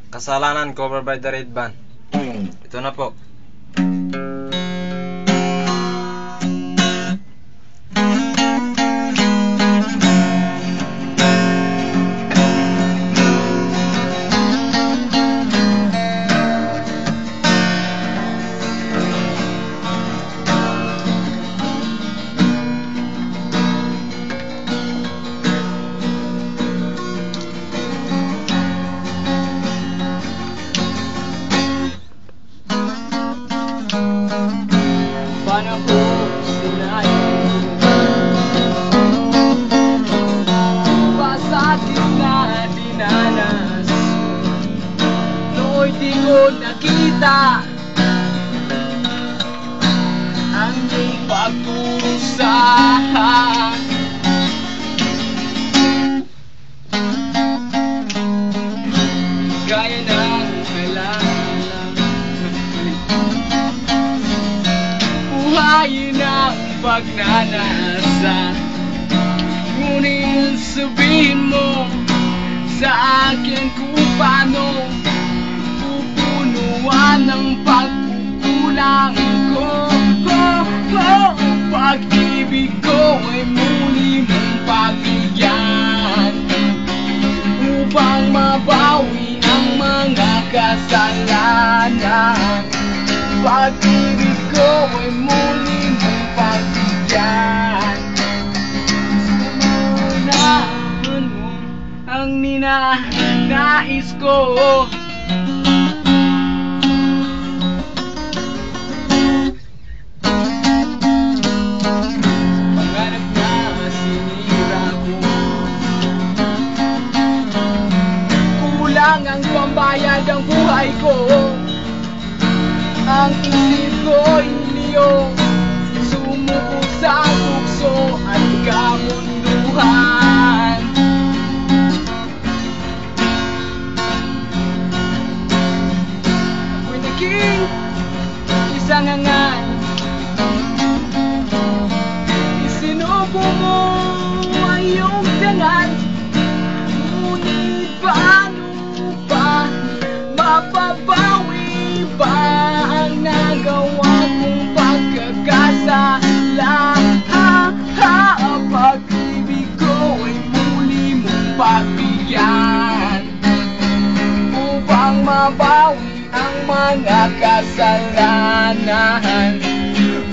Kasalanan cover by the Red Band. Ito na po. Paano ko sinayin pasakit na dinanas nooy di ko nakita ang iyong pagkurusahan. Gaya ng kailangan buhayin ang pagnanasa, ngunit sabihin mo sa akin kung paano pupunuan ang pagkukulang ko. Pag-ibig ko ay muli mong pagbigyan upang mabawi ang mga kasalanan. Pag-ibig ko ay muli mong pagbigyan. Sumanahan mo ang ninanais ko. Pangarap na sinira ko, kulang ang pambayad ang buhay ko. Ang isip ko'y liyong sumuko sa tukso at kamunduhan. Ako'y naging isang angal, isinubo mo ang iyong dangal, ngunit paano ba mapabawi ba ang nagawa kong pagkakasala? Pag-ibig ko ay muli mong pagbigyan upang mabawi ang mga kasalanan.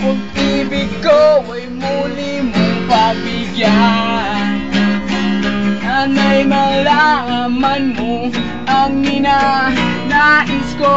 Pag-ibig ko ay muli mong pagbigyan. Sana'y malaman mo ang ninanais ko.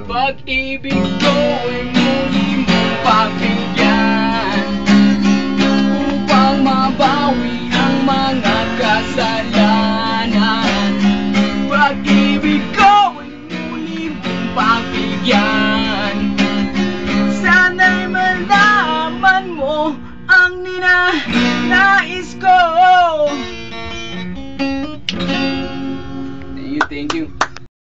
Pag-ibig ko ay muli mong pagbigyan upang mabawi ang mga kasalanan. Pag-ibig ko ay muli mong pagbigyan. Sana'y malaman mo ang ninanais ko. Thank you.